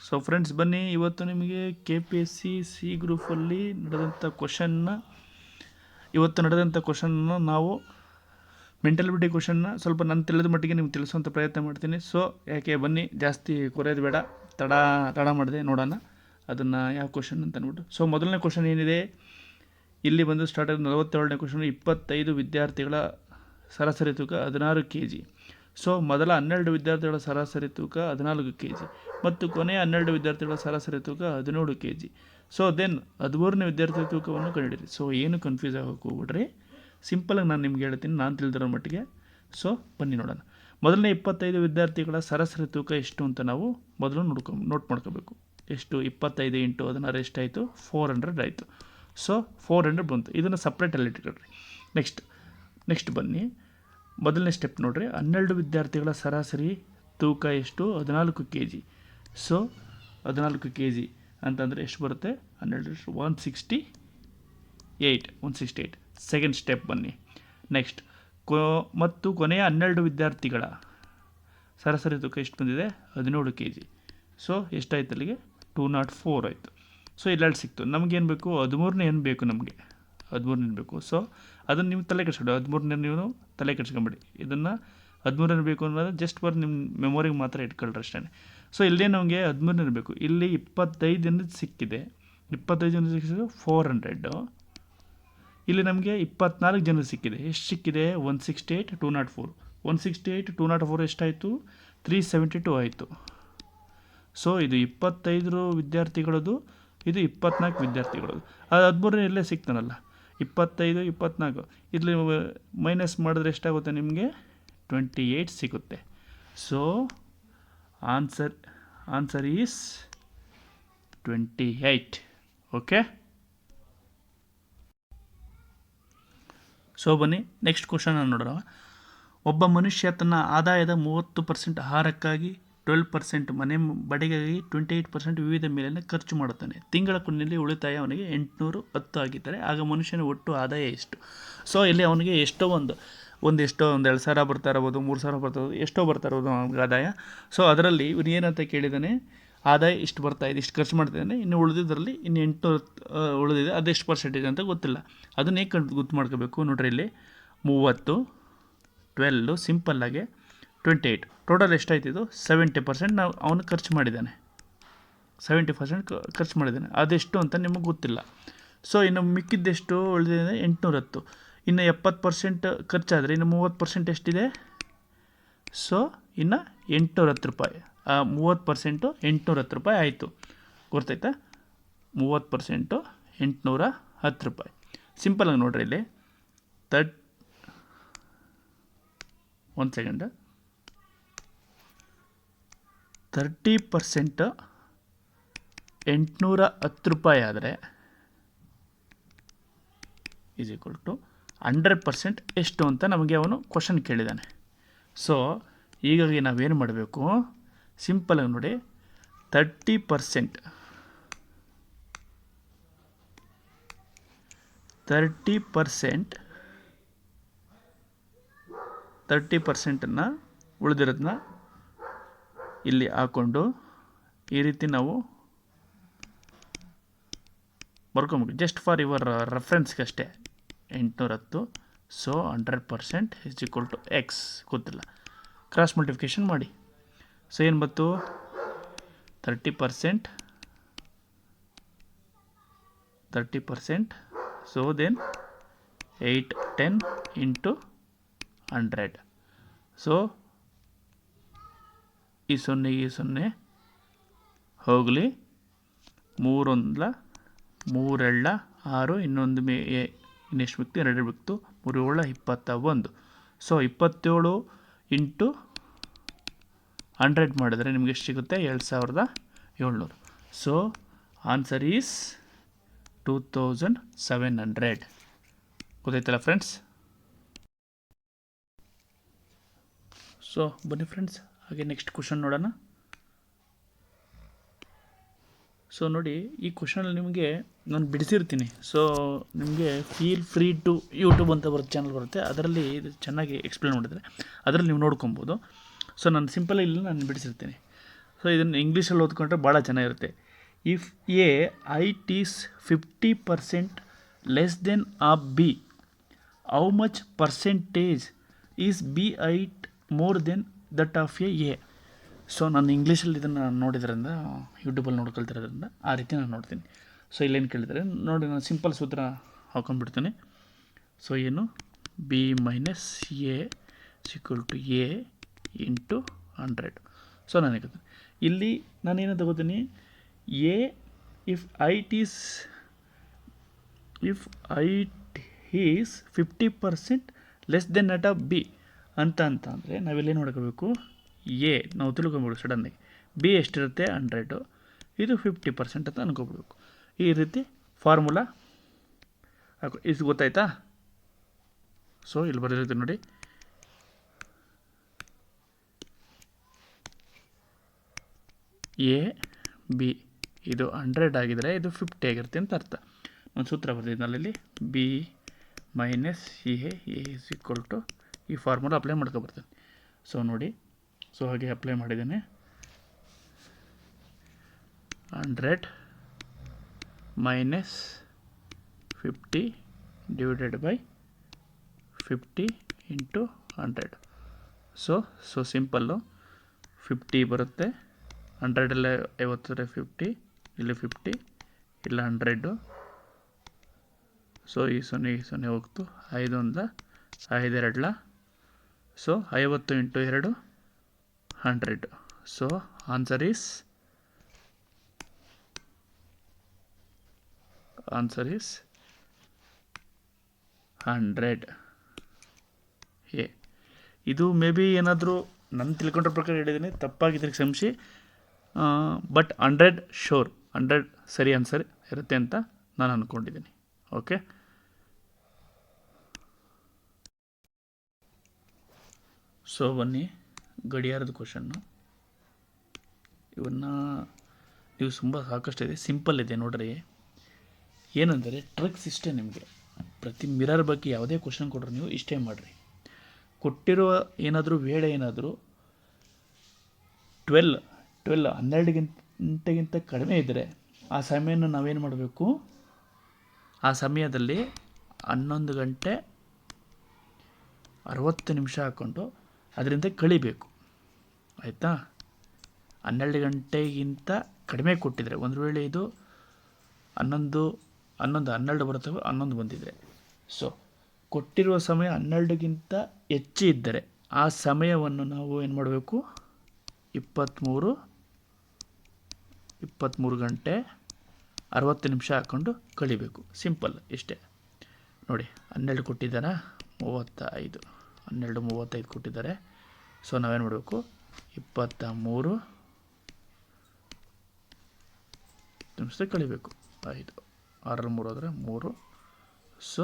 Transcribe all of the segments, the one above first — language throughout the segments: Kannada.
ಸೊ ಫ್ರೆಂಡ್ಸ್ ಬನ್ನಿ, ಇವತ್ತು ನಿಮಗೆ KPSC ಗ್ರೂಪಲ್ಲಿ ನಡೆದಂಥ ಕ್ವಶನ್ನ ನಾವು ಮೆಂಟಲಿಬಿಟಿ ಕ್ವಶನ್ನ ಸ್ವಲ್ಪ ನಾನು ತಿಳಿದ ಮಟ್ಟಿಗೆ ನಿಮ್ಗೆ ತಿಳಿಸುವಂಥ ಪ್ರಯತ್ನ ಮಾಡ್ತೀನಿ. ಸೊ ಯಾಕೆ ಬನ್ನಿ, ಜಾಸ್ತಿ ಕೊರೆಯೋದು ಬೇಡ, ತಡ ಮಾಡಿದೆ ನೋಡೋಣ ಅದನ್ನು ಯಾವ ಕ್ವಶನ್ ಅಂತ ಅಂದ್ಬಿಟ್ಟು. ಸೊ ಮೊದಲನೇ ಕ್ವಶನ್ ಏನಿದೆ ಇಲ್ಲಿ ಬಂದು ಸ್ಟಾರ್ಟ್ ಆಗಿ 47ನೇ ಕ್ವಶನ್. 25 ವಿದ್ಯಾರ್ಥಿಗಳ ಸರಾಸರಿ ತೂಕ 16 kg. ಸೊ ಮೊದಲ 12 ವಿದ್ಯಾರ್ಥಿಗಳ ಸರಾಸರಿ ತೂಕ 14 kg ಮತ್ತು ಕೊನೆಯ 12 ವಿದ್ಯಾರ್ಥಿಗಳ ಸರಾಸರಿ ತೂಕ 17 kg. ಸೊ ದೆನ್ 13ನೇ ವಿದ್ಯಾರ್ಥಿ ತೂಕವನ್ನು ಕಂಡುಹಿಡಿಯಿರಿ. ಸೊ ಏನು ಕನ್ಫ್ಯೂಸ್ ಆಗೋಕೆ ಹೋಗ್ಬಿಡ್ರಿ, ಸಿಂಪಲಾಗಿ ನಾನು ನಿಮ್ಗೆ ಹೇಳ್ತೀನಿ, ನಾನು ತಿಳಿದಿರೋ ಮಟ್ಟಿಗೆ. ಸೊ ಬನ್ನಿ ನೋಡೋಣ. ಮೊದಲನೇ 25 ವಿದ್ಯಾರ್ಥಿಗಳ ಸರಾಸರಿ ತೂಕ ಎಷ್ಟು ಅಂತ ನಾವು ಮೊದಲು ನೋಟ್ ಮಾಡ್ಕೋಬೇಕು. ಎಷ್ಟು? 25 × 16 ಎಷ್ಟಾಯಿತು? 400 ಆಯಿತು. ಸೊ 400 ಬಂತು. ಇದನ್ನು ಸಪ್ರೇಟಲ್ಲಿ ಇಟ್ಕೊಳ್ರಿ. ನೆಕ್ಸ್ಟ್ ಬನ್ನಿ, ಮೊದಲನೇ ಸ್ಟೆಪ್ ನೋಡಿರಿ. 12 ವಿದ್ಯಾರ್ಥಿಗಳ ಸರಾಸರಿ ತೂಕ ಎಷ್ಟು? 14 kg. ಸೊ 14 kg ಅಂತಂದರೆ ಎಷ್ಟು ಬರುತ್ತೆ? 12 168. ಸೆಕೆಂಡ್ ಸ್ಟೆಪ್ ಬನ್ನಿ. ನೆಕ್ಸ್ಟ್ ಮತ್ತು ಕೊನೆಯ 12 ವಿದ್ಯಾರ್ಥಿಗಳ ಸರಾಸರಿ ತೂಕ ಎಷ್ಟು ಬಂದಿದೆ? 17 kg. ಸೊ ಎಷ್ಟಾಯ್ತು ಅಲ್ಲಿಗೆ? 204 ಆಯಿತು. ಸೊ ಇಲ್ಲೆರಡು ಸಿಕ್ತು. ನಮಗೇನು ಬೇಕು? 13ನೇ ಏನು ಬೇಕು? ನಮಗೆ 13ನೇ ಬೇಕು. ಸೊ ಅದನ್ನು ನೀವು ತಲೆ ಕೆಡಿಸ್ಕೊಡಿ. 13ನೇ ನೀವು ತಲೆ ಕೆಡಿಸ್ಕೊಂಬಿಡಿ. ಇದನ್ನು 13ನೇ ಬೇಕು ಅನ್ನೋದು ಜಸ್ಟ್ ನಿಮ್ಮ ಮೆಮೊರಿಗೆ ಮಾತ್ರ ಇಟ್ಕೊಳ್ರಿ ಅಷ್ಟೇ. ಸೊ ಇಲ್ಲೇ ನಮಗೆ 13ನೇ ಬೇಕು. ಇಲ್ಲಿ 25 ಸಿಕ್ಕಿದೆ. 25 ಜನ ಸಿಕ್ಕಿದ್ರೆ 400. ಇಲ್ಲಿ ನಮಗೆ 24 ಜನ ಸಿಕ್ಕಿದೆ. ಎಷ್ಟು ಸಿಕ್ಕಿದೆ? 168, 204. 168, 204 ಎಷ್ಟಾಯಿತು? 372 ಆಯಿತು. ಸೊ ಇದು 25 ವಿದ್ಯಾರ್ಥಿಗಳದು, ಇದು 24 ವಿದ್ಯಾರ್ಥಿಗಳದು. ಅದು 13 ಇಲ್ಲೇ ಸಿಗ್ತಾನಲ್ಲ, 25, 24 ಇಲ್ಲಿ ಮೈನಸ್ ಮಾಡಿದ್ರೆ ಎಷ್ಟಾಗುತ್ತೆ ನಿಮಗೆ? 28 ಸಿಗುತ್ತೆ. So answer is 28. Okay. So ಬನ್ನಿ, ನೆಕ್ಸ್ಟ್ ಕ್ವಶನ್ ನೋಡೋಣ. ಒಬ್ಬ ಮನುಷ್ಯ ತನ್ನ ಆದಾಯದ 30% ಆಹಾರಕ್ಕಾಗಿ, 12% ಮನೆ ಬಾಡಿಗೆಗಾಗಿ, 28% ವಿವಿಧ ಮೇಲಿನ ಖರ್ಚು ಮಾಡುತ್ತಾನೆ. ತಿಂಗಳ ಕೊನೆಯಲ್ಲಿ ಉಳಿತಾಯ ಅವನಿಗೆ 810 ಆಗಿದ್ದರೆ ಆಗ ಮನುಷ್ಯನ ಒಟ್ಟು ಆದಾಯ ಎಷ್ಟು? ಸೊ ಇಲ್ಲಿ ಅವನಿಗೆ ಎಷ್ಟೋ ಒಂದು 2,000 ಬರ್ತಾ ಇರ್ಬೋದು, 3,000 ಬರ್ತಾ ಇರ್ಬೋದು, ಎಷ್ಟೋ ಬರ್ತಾ ಇರ್ಬೋದು ಅವನಿಗೆ ಆದಾಯ. ಸೊ ಅದರಲ್ಲಿ ಇವನು ಏನಂತ ಕೇಳಿದ್ದಾನೆ? ಆದಾಯ ಇಷ್ಟು ಬರ್ತಾಯಿದೆ, ಇಷ್ಟು ಖರ್ಚು ಮಾಡ್ತಿದ್ದಾನೆ, ಇನ್ನು ಉಳಿದಿದ್ದರಲ್ಲಿ ಇನ್ನು 800 ಉಳಿದಿದೆ, ಅದೆಷ್ಟು ಪರ್ಸೆಂಟೇಜ್ ಅಂತ ಗೊತ್ತಿಲ್ಲ. ಅದನ್ನ ಹೇಗೆ ಗೊತ್ತು ಮಾಡ್ಕೋಬೇಕು ನೋಡ್ರಿ. ಇಲ್ಲಿ 30, 12 ಸಿಂಪಲ್ಲಾಗೆ 28 ಟೋಟಲ್ ಎಷ್ಟಾಯ್ತಿದ್ದು? 70% ನಾವು ಅವನು ಖರ್ಚು ಮಾಡಿದ್ದಾನೆ. 70% ಖರ್ಚು ಮಾಡಿದ್ದಾನೆ. ಅದೆಷ್ಟು ಅಂತ ನಿಮಗೆ ಗೊತ್ತಿಲ್ಲ. ಸೊ ಇನ್ನು ಮಿಕ್ಕಿದ್ದೆಷ್ಟು ಉಳಿದಿದೆ? 810. ಇನ್ನು 70% ಖರ್ಚಾದರೆ ಇನ್ನು 30% ಎಷ್ಟಿದೆ? ಸೊ ಇನ್ನು 810 ರೂಪಾಯಿ. 30% 810 ರೂಪಾಯಿ ಆಯಿತು. ಗೊತ್ತಾಯ್ತಾ? 30% 810 ರೂಪಾಯಿ. ಸಿಂಪಲಾಗಿ ನೋಡ್ರಿ ಇಲ್ಲಿ 1 ಸೆಕೆಂಡ್. 30% 810 ರೂಪಾಯಿ ಆದರೆ ಈಸ್ ಈಕ್ವಲ್ ಟು 100% ಎಷ್ಟು ಅಂತ ನಮಗೆ ಅವನು ಕ್ವಶನ್ ಕೇಳಿದ್ದಾನೆ. ಸೊ ಹೀಗಾಗಿ ನಾವೇನು ಮಾಡಬೇಕು? ಸಿಂಪಲಾಗಿ ನೋಡಿ, 30% 30%ನ್ನು ಉಳಿದಿರೋದನ್ನ ಇಲ್ಲಿ ಹಾಕ್ಕೊಂಡು ಈ ರೀತಿ ನಾವು ಬರ್ಕೊಬೇಕು. ಜಸ್ಟ್ ಫಾರ್ ಯುವರ್ ರೆಫರೆನ್ಸ್ಗಷ್ಟೇ. 810. So 100% is equal to X. ಗೊತ್ತಿಲ್ಲ, ಕ್ರಾಸ್ ಮಲ್ಟಿಫಿಕೇಷನ್ ಮಾಡಿ. ಸೊ ಏನು ಬಂತು? 30%. So then 810 × 100. ಸೊ ಈ 0 ಹೋಗಲಿ. 3 1 3 2 6, ಇನ್ನೊಂದು ಇನ್ನೆಷ್ಟು ಬಿತ್ತು? 2 ಬಿತ್ತು. 3 7 21. ಸೊ 27 × 100 ಮಾಡಿದ್ರೆ ನಿಮಗೆ ಎಷ್ಟು ಸಿಗುತ್ತೆ? 2700. So answer is 2700. ಗೊತ್ತಾಯ್ತಲ್ಲ ಫ್ರೆಂಡ್ಸ್? ಸೊ ಬನ್ನಿ ಫ್ರೆಂಡ್ಸ್, ಹಾಗೆ ನೆಕ್ಸ್ಟ್ ಕ್ವಶನ್ ನೋಡೋಣ. ಸೊ ನೋಡಿ, ಈ ಕ್ವಶನಲ್ಲಿ ನಿಮಗೆ ನಾನು ಬಿಡಿಸಿರ್ತೀನಿ. ಸೊ ನಿಮಗೆ ಫೀಲ್ ಫ್ರೀ ಟು ಯೂಟ್ಯೂಬ್ ಅಂತ ಚಾನಲ್ ಬರುತ್ತೆ, ಅದರಲ್ಲಿ ಇದು ಚೆನ್ನಾಗಿ ಎಕ್ಸ್ಪ್ಲೇನ್ ಮಾಡಿದರೆ ಅದರಲ್ಲಿ ನೀವು ನೋಡ್ಕೊಬೋದು. ಸೊ ನಾನು ಸಿಂಪಲ್ ಇಲ್ಲಿ ನಾನು ಬಿಡಿಸಿರ್ತೀನಿ. ಸೊ ಇದನ್ನು ಇಂಗ್ಲೀಷಲ್ಲಿ ಓದ್ಕೊಂಡ್ರೆ ಭಾಳ ಚೆನ್ನಾಗಿರುತ್ತೆ. If A it is 50% less than of B, how much percentage is B it more than that of A. So ನಾನು ಇಂಗ್ಲೀಷಲ್ಲಿ ಇದನ್ನು ನೋಡಿದ್ರಿಂದ, ಯೂಟ್ಯೂಬಲ್ಲಿ ನೋಡ್ಕೊಳ್ತಿರೋದ್ರಿಂದ ಆ ರೀತಿ ನಾನು ನೋಡ್ತೀನಿ. ಸೊ ಇಲ್ಲೇನು ಕೇಳಿದರೆ ನೋಡಿ, ನಾನು ಸಿಂಪಲ್ ಸೂತ್ರ ಹಾಕೊಂಡ್ಬಿಡ್ತೀನಿ. ಸೊ ಏನು, B minus A is equal to A into 100. So ನನಗೆ ಇಲ್ಲಿ ನಾನೇನು ತಗೋತೀನಿ, A if it is 50% less than that of B ಅಂದರೆ ನಾವಿಲ್ಲೇನು ನೋಡ್ಕೋಬೇಕು, ಎ ನಾವು ತಿಳ್ಕೊಬೇಕು ಸಡನ್ನಾಗಿ, ಬಿ ಎಷ್ಟಿರುತ್ತೆ 100, ಇದು 50% ಅಂತ ಅನ್ಕೊಬಿಡ್ಬೇಕು. ಈ ರೀತಿ ಫಾರ್ಮುಲಾ ಇದು ಗೊತ್ತಾಯ್ತಾ? ಸೊ ಇಲ್ಲಿ ಬರೆದಿರುತ್ತೆ ನೋಡಿ, ಎ ಬಿ ಇದು 100 ಆಗಿದರೆ ಇದು 50 ಆಗಿರುತ್ತೆ ಅಂತ ಅರ್ಥ. ಒಂದು ಸೂತ್ರ ಬರ್ತಿದ್ನಲ್ಲ ಇಲ್ಲಿ, B minus A is equal to ಈ ಫಾರ್ಮುಲಾ ಅಪ್ಲೈ ಮಾಡ್ಕೊಬರ್ತೇನೆ. ಸೊ ನೋಡಿ, ಸೊ ಹಾಗೆ ಅಪ್ಲೈ ಮಾಡಿದ್ದೇನೆ. 100 minus 50 divided by 50 into 100. So simple 50 ಬರುತ್ತೆ, 100 50 50, ಇಲ್ಲಿ 50 ಇಲ್ಲ 100. ಸೊ ಈ 0 ಹೋಗ್ತು, 5 1 5 2, so 50 into 2 100. So answer is 100 A. ಇದು ಮೇ ಬಿ ಏನಾದರೂ ನಾನು ತಿಳ್ಕೊಂಡ್ರ ಪ್ರಕಾರ ಹೇಳಿದ್ದೀನಿ, ತಪ್ಪಾಗಿದ್ರೆ ಕ್ಷಮಿಸಿ. ಬಟ್ 100 ಶೋರ್, 100 ಸರಿ ಆನ್ಸರ್ ಇರುತ್ತೆ ಅಂತ ನಾನು ಅಂದ್ಕೊಂಡಿದ್ದೀನಿ. ಓಕೆ, ಸೊ ಬನ್ನಿ ಗಡಿಯಾರದ ಕ್ವಶನ್ನು. ಇವನ್ನ ನೀವು ಸಾಕಷ್ಟು ಇದೆ, ಸಿಂಪಲ್ ಇದೆ ನೋಡ್ರಿ. ಏನಂದರೆ ಟ್ರಿಕ್ಸ್ ಇಷ್ಟೇ, ನಿಮಗೆ ಪ್ರತಿ ಮಿರರ್ ಬಗ್ಗೆ ಯಾವುದೇ ಕ್ವಶನ್ ಕೊಡ್ರಿ ನೀವು ಇಷ್ಟೇ ಮಾಡಿರಿ. ಕೊಟ್ಟಿರುವ ಏನಾದರೂ ವೇಳೆ ಏನಾದರೂ 12 ಗಂಟೆಗಿಂತ ಕಡಿಮೆ ಇದ್ದರೆ ಆ ಸಮಯನ ನಾವೇನು ಮಾಡಬೇಕು, ಆ ಸಮಯದಲ್ಲಿ 11 ಗಂಟೆ 60 ನಿಮಿಷ ಹಾಕ್ಕೊಂಡು ಅದರಿಂದ ಕಳಿಬೇಕು. ಆಯಿತಾ? 12 ಗಂಟೆಗಿಂತ ಕಡಿಮೆ ಕೊಟ್ಟಿದ್ರೆ, ಒಂದು ವೇಳೆ ಇದು 12 ಬರುತ್ತವೆ, 11 ಬಂದಿದೆ. ಸೊ ಕೊಟ್ಟಿರುವ ಸಮಯ 12ಗಿಂತ ಹೆಚ್ಚು ಇದ್ದರೆ ಆ ಸಮಯವನ್ನು ನಾವು ಏನು ಮಾಡಬೇಕು, 23 ಗಂಟೆ 60 ನಿಮಿಷ ಹಾಕ್ಕೊಂಡು ಕಳಿಬೇಕು. ಸಿಂಪಲ್ ಇಷ್ಟೇ ನೋಡಿ. 12 ಕೊಟ್ಟಿದ್ದಾರಾ, 35, 12:35 ಕೊಟ್ಟಿದ್ದಾರೆ. ಸೊ ನಾವೇನು ಮಾಡಬೇಕು, 23 ನಿಮಿಷ ಕಳಿಬೇಕು. 5 6 3 ಆದರೆ 3, ಸೊ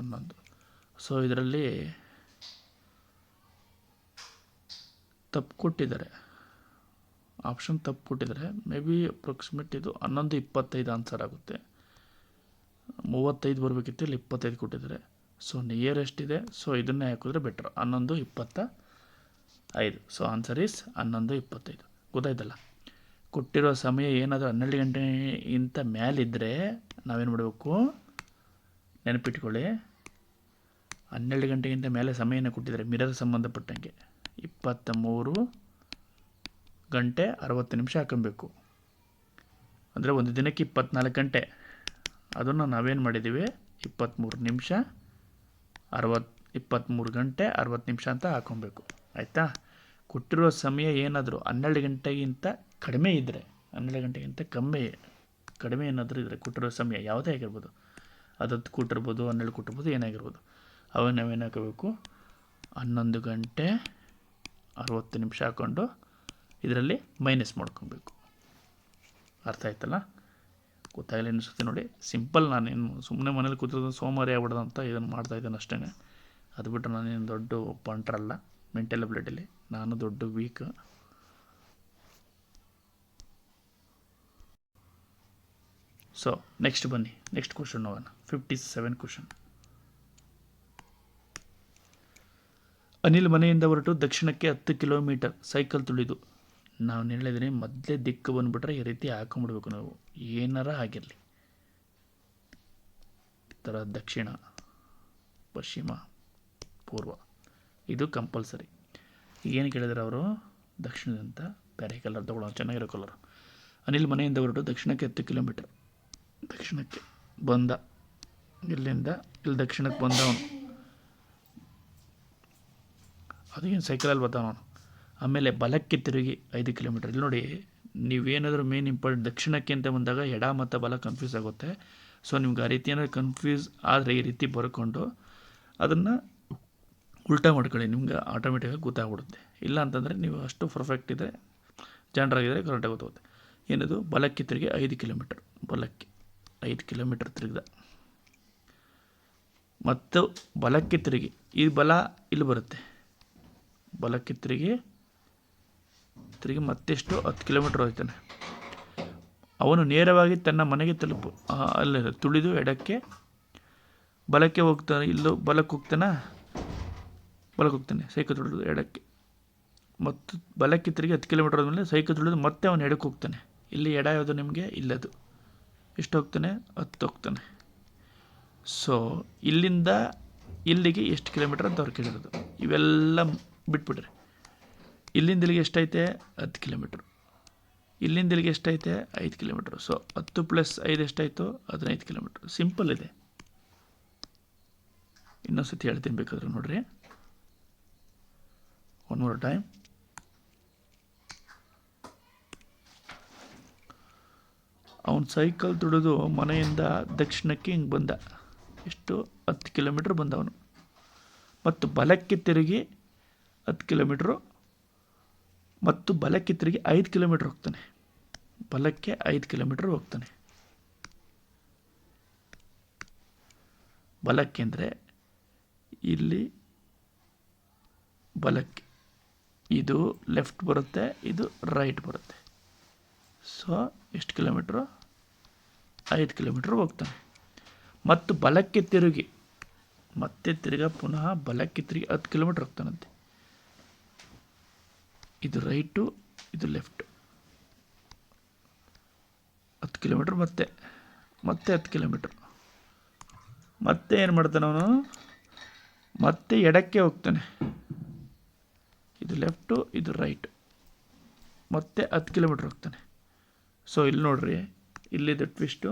11. ಸೊ ಇದರಲ್ಲಿ ತಪ್ಪು ಕೊಟ್ಟಿದ್ದಾರೆ, ಆಪ್ಷನ್ ತಪ್ಪು ಕೊಟ್ಟಿದ್ದಾರೆ. ಮೇ ಬಿ ಅಪ್ರಾಕ್ಸಿಮೇಟ್ ಇದು 11:25 ಆನ್ಸರ್ ಆಗುತ್ತೆ. 35 ಬರಬೇಕಿತ್ತು, ಇಲ್ಲಿ 25 ಕೊಟ್ಟಿದ್ದಾರೆ. ಸೊ ನಿಯರೆಸ್ಟ್ ಇದೆ, ಸೊ ಇದನ್ನೇ ಹಾಕಿದ್ರೆ ಬೆಟ್ರ್, 11:25. So answer is 11:25. ಗೊತ್ತಾಯ್ತಲ್ಲ? ಕೊಟ್ಟಿರೋ ಸಮಯ ಏನಾದರೂ 12 ಗಂಟೆಗಿಂತ ಮೇಲಿದ್ದರೆ ನಾವೇನು ಮಾಡಬೇಕು, ನೆನಪಿಟ್ಕೊಳ್ಳಿ, 12 ಗಂಟೆಗಿಂತ ಮೇಲೆ ಸಮಯನ ಕೊಟ್ಟಿದ್ದಾರೆ ಮಿರರ್ ಸಂಬಂಧಪಟ್ಟಂಗೆ 23 ಗಂಟೆ 60 ನಿಮಿಷ ಹಾಕೊಬೇಕು. ಅಂದರೆ ಒಂದು ದಿನಕ್ಕೆ 24 ಗಂಟೆ, ಅದನ್ನು ನಾವೇನು ಮಾಡಿದ್ದೀವಿ, 23 ನಿಮಿಷ 23 ಗಂಟೆ 60 ನಿಮಿಷ ಅಂತ ಹಾಕೊಬೇಕು. ಆಯಿತಾ? ಕೊಟ್ಟಿರೋ ಸಮಯ ಏನಾದರೂ 12 ಗಂಟೆಗಿಂತ ಕಡಿಮೆ ಇದ್ದರೆ, 12 ಗಂಟೆಗಿಂತ ಕಡಿಮೆ ಏನಾದರೂ ಇದ್ದರೆ ಕೊಟ್ಟಿರೋ ಸಮಯ ಯಾವುದೇ ಆಗಿರ್ಬೋದು, 10 ಕೊಟ್ಟಿರ್ಬೋದು, 12 ಕೊಟ್ಟಿರ್ಬೋದು, ಏನಾಗಿರ್ಬೋದು, ಅವಾಗ ನಾವೇನು ಹಾಕೋಬೇಕು, 11 ಗಂಟೆ 60 ನಿಮಿಷ ಹಾಕ್ಕೊಂಡು ಇದರಲ್ಲಿ ಮೈನಸ್ ಮಾಡ್ಕೊಬೇಕು. ಅರ್ಥ ಆಯ್ತಲ್ಲ? ಗೊತ್ತಾಗಲಿ ಅನಿಸುತ್ತೆ ನೋಡಿ. ಸಿಂಪಲ್, ನಾನೇನು ಸುಮ್ಮನೆ ಮನೇಲಿ ಕೂತಿರೋದು ಸೋಮಾರಿ ಆಗ್ಬಿಡೋದು ಅಂತ ಇದನ್ನು ಮಾಡ್ತಾಯಿದ್ದೇನೆ ಅಷ್ಟೇ. ಅದು ಬಿಟ್ಟರೆ ನಾನೇನು ದೊಡ್ಡ ಪಂಟ್ರಲ್ಲ ಮೆಂಟಲ್ ಅಬಿಲಿಟಿಲಿ, ನಾನು ದೊಡ್ಡ ವೀಕ್. ಸೊ ನೆಕ್ಸ್ಟ್ ಬನ್ನಿ, ನೆಕ್ಸ್ಟ್ ಕ್ವಶನ್ ಹೋಗೋಣ. 57 ಕ್ವಶನ್. ಅನಿಲ್ ಮನೆಯಿಂದ ಹೊರಟು ದಕ್ಷಿಣಕ್ಕೆ 10 ಕಿಲೋಮೀಟರ್ ಸೈಕಲ್ ತುಳಿದು ನಾವು ಹೇಳಿದ್ರೆ ಮೊದಲೇ ದಿಕ್ಕು ಬಂದುಬಿಟ್ರೆ ಈ ರೀತಿ ಹಾಕೊಂಡ್ಬಿಡ್ಬೇಕು ನಾವು, ಏನಾರ ಆಗಿರಲಿ. ಥರ ದಕ್ಷಿಣ, ಪಶ್ಚಿಮ, ಪೂರ್ವ, ಇದು ಕಂಪಲ್ಸರಿ. ಏನು ಕೇಳಿದ್ರೆ ಅವರು ದಕ್ಷಿಣದಂತ ಬೇರೆ ಕಲರ್ ತೊಗೊಳ್ಳೋ, ಚೆನ್ನಾಗಿರೋ ಕಲರ್. ಅನಿಲ್ ಮನೆಯಿಂದ ಹೊರಟು ದಕ್ಷಿಣಕ್ಕೆ 10 ಕಿಲೋಮೀಟರ್, ದಕ್ಷಿಣಕ್ಕೆ ಬಂದ, ಇಲ್ಲಿಂದ ಇಲ್ಲಿ ದಕ್ಷಿಣಕ್ಕೆ ಬಂದ ಅವನು, ಅದೇನು ಸೈಕಲಲ್ಲಿ ಬರ್ತಾವನು. ಆಮೇಲೆ ಬಲಕ್ಕೆ ತಿರುಗಿ 5 ಕಿಲೋಮೀಟರ್. ಇಲ್ಲಿ ನೋಡಿ, ನೀವೇನಾದರೂ ಮೇನ್ ಇಂಪಾರ್ಟೆಂಟ್ ದಕ್ಷಿಣಕ್ಕೆ ಅಂತ ಬಂದಾಗ ಎಡ ಮತ್ತು ಬಲ ಕನ್ಫ್ಯೂಸ್ ಆಗುತ್ತೆ. ಸೊ ನಿಮ್ಗೆ ಆ ರೀತಿ ಏನಾದ್ರು ಕನ್ಫ್ಯೂಸ್ ಆದರೆ ಈ ರೀತಿ ಬರ್ಕೊಂಡು ಅದನ್ನು ಉಲ್ಟಾ ಮಾಡ್ಕೊಳ್ಳಿ, ನಿಮ್ಗೆ ಆಟೋಮೆಟಿಕಾಗಿ ಗೊತ್ತಾಗ್ಬಿಡುತ್ತೆ. ಇಲ್ಲ ಅಂತಂದರೆ ನೀವು ಅಷ್ಟು ಪರ್ಫೆಕ್ಟ್ ಇದ್ದರೆ, ಜನರಾಗಿದ್ದರೆ ಕರೆಕ್ಟಾಗಿ ಗೊತ್ತಾಗುತ್ತೆ. ಏನದು ಬಲಕ್ಕೆ ತಿರುಗಿ 5 ಕಿಲೋಮೀಟರ್, ಬಲಕ್ಕೆ 5 ಕಿಲೋಮೀಟರ್ ತಿರುಗಿದ, ಮತ್ತು ಬಲಕ್ಕೆ ತಿರುಗಿ, ಈ ಬಲ ಇಲ್ಲಿ ಬರುತ್ತೆ, ಬಲಕ್ಕೆ ತಿರುಗಿ ಮತ್ತೆಷ್ಟು 10 ಕಿಲೋಮೀಟರ್ ಹೋಗ್ತಾನೆ. ಅವನು ನೇರವಾಗಿ ತನ್ನ ಮನೆಗೆ ಅಲ್ಲೇ ತುಳಿದು ಎಡಕ್ಕೆ ಬಲಕ್ಕೆ ಹೋಗ್ತಾನೆ. ಇಲ್ಲೂ ಬಲಕ್ಕೆ ಹೋಗ್ತಾನೆ, ಸೈಕಲ್ ತುಳಿದು ಎಡಕ್ಕೆ, ಮತ್ತು ಬಲಕ್ಕೆ ತಿರುಗಿ 10 ಕಿಲೋಮೀಟರ್ ಆದಮೇಲೆ ಸೈಕಲ್ ತುಳಿದು ಮತ್ತೆ ಅವನು ಎಡಕ್ಕೆ ಹೋಗ್ತಾನೆ. ಇಲ್ಲಿ ಎಡ ಯಾವುದು ನಿಮಗೆ? ಇಲ್ಲದು. ಎಷ್ಟು ಹೋಗ್ತಾನೆ? 10 ಹೋಗ್ತಾನೆ. ಸೊ ಇಲ್ಲಿಂದ ಇಲ್ಲಿಗೆ ಎಷ್ಟು ಕಿಲೋಮೀಟರ್ ಅಂತ ಅವ್ರು ಕೇಳಿರೋದು. ಇವೆಲ್ಲ ಬಿಟ್ಬಿಡ್ರಿ. ಇಲ್ಲಿಂದ ಇಲ್ಲಿಗೆ ಎಷ್ಟೈತೆ? 10 ಕಿಲೋಮೀಟ್ರು. ಇಲ್ಲಿಂದ ಇಲ್ಲಿಗೆ ಎಷ್ಟೈತೆ? 5 ಕಿಲೋಮೀಟ್ರು. ಸೊ 10 + 5 ಎಷ್ಟಾಯಿತು? 15 ಕಿಲೋಮೀಟ್ರು. ಸಿಂಪಲ್ ಇದೆ. ಇನ್ನೊಂದು ಸತಿ ಹೇಳ್ತೀನಿ ಬೇಕಾದ್ರೆ ನೋಡ್ರಿ, ಒನ್ ಮೋರ್ ಟೈಮ್. ಅವನು ಸೈಕಲ್ ತುಳಿದು ಮನೆಯಿಂದ ದಕ್ಷಿಣಕ್ಕೆ ಹಿಂಗೆ ಬಂದ, ಎಷ್ಟು? 10 ಕಿಲೋಮೀಟ್ರ್ ಬಂದವನು. ಮತ್ತು ಬಲಕ್ಕೆ ತಿರುಗಿ 10 ಕಿಲೋಮೀಟ್ರು, ಮತ್ತು ಬಲಕ್ಕೆ ತಿರುಗಿ 5 ಕಿಲೋಮೀಟ್ರ್ ಹೋಗ್ತಾನೆ. ಬಲಕ್ಕೆ 5 ಕಿಲೋಮೀಟ್ರ್ ಹೋಗ್ತಾನೆ. ಬಲಕ್ಕೆ ಅಂದರೆ ಇಲ್ಲಿ ಬಲಕ್ಕೆ, ಇದು ಲೆಫ್ಟ್ ಬರುತ್ತೆ, ಇದು ರೈಟ್ ಬರುತ್ತೆ. ಸೊ ಎಷ್ಟು ಕಿಲೋಮೀಟ್ರು? 5 ಕಿಲೋಮೀಟ್ರ್ ಹೋಗ್ತಾನೆ. ಮತ್ತು ಬಲಕ್ಕೆ ತಿರುಗಿ ಮತ್ತೆ ಪುನಃ ಬಲಕ್ಕೆ ತಿರುಗಿ 10 ಕಿಲೋಮೀಟ್ರ್ ಹೋಗ್ತಾನಂತೆ. ಇದು ರೈಟು, ಇದು ಲೆಫ್ಟು. 10 ಕಿಲೋಮೀಟ್ರ್, ಮತ್ತೆ 10 ಕಿಲೋಮೀಟ್ರ್. ಮತ್ತೆ ಏನು ಮಾಡ್ತಾನೆ ಅವನು? ಮತ್ತೆ ಎಡಕ್ಕೆ ಹೋಗ್ತಾನೆ. ಇದು ಲೆಫ್ಟು, ಇದು ರೈಟು. ಮತ್ತೆ 10 ಕಿಲೋಮೀಟ್ರ್ ಹೋಗ್ತಾನೆ. ಸೊ ಇಲ್ಲಿ ನೋಡ್ರಿ, ಇಲ್ಲಿದೆ ಟ್ವಿಸ್ಟು.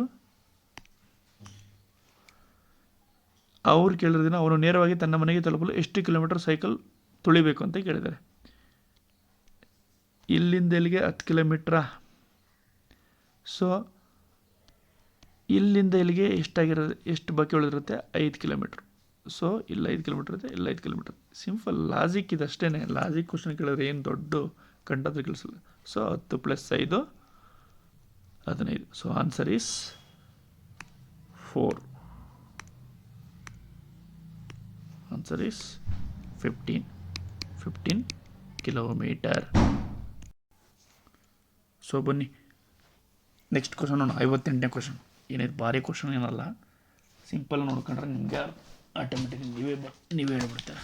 ಅವ್ರು ಕೇಳಿರೋದಿನ ಅವನು ನೇರವಾಗಿ ತನ್ನ ಮನೆಗೆ ತಲುಪಲು ಎಷ್ಟು ಕಿಲೋಮೀಟರ್ ಸೈಕಲ್ ತುಳಿಬೇಕು ಅಂತ ಕೇಳಿದ್ದಾರೆ. ಇಲ್ಲಿಂದ ಇಲ್ಲಿಗೆ 10 ಕಿಲೋಮೀಟ್ರಾ? ಸೊ ಇಲ್ಲಿಂದ ಇಲ್ಲಿಗೆ ಎಷ್ಟು ಬಾಕಿ ಉಳಿದಿರುತ್ತೆ? 5 ಕಿಲೋಮೀಟ್ರ್. ಸೊ ಇಲ್ಲಿ 5 ಕಿಲೋಮೀಟ್ರ್ ಇರುತ್ತೆ, ಇಲ್ಲಿ 5 ಕಿಲೋಮೀಟ್ರ್. ಸಿಂಪಲ್ ಲಾಜಿಕ್ ಇದು ಅಷ್ಟೇ. ಲಾಜಿಕ್ ಕ್ವಶನ್ ಕೇಳಿದ್ರೆ ಏನು ದೊಡ್ಡ ಕಂಡಾದ್ರೂ ಕೆಲಸಲ್ಲ. So 10 + 5 15. So answer is 4. Answer is 15 kilometre. So ಬನ್ನಿ ನೆಕ್ಸ್ಟ್ ಕ್ವಶನ್ ನೋಡೋಣ. 58ನೇ ಕ್ವಶನ್. ಏನಿದು ಭಾರಿ ಕ್ವಶನ್ ಏನಲ್ಲ, ಸಿಂಪಲ್ ನೋಡ್ಕೊಂಡ್ರೆ ನಿಮ್ಗೆ ಆಟೋಮೆಟಿಕ್ ನೀವೇ ಹೇಳ್ಬಿಡ್ತಾರೆ.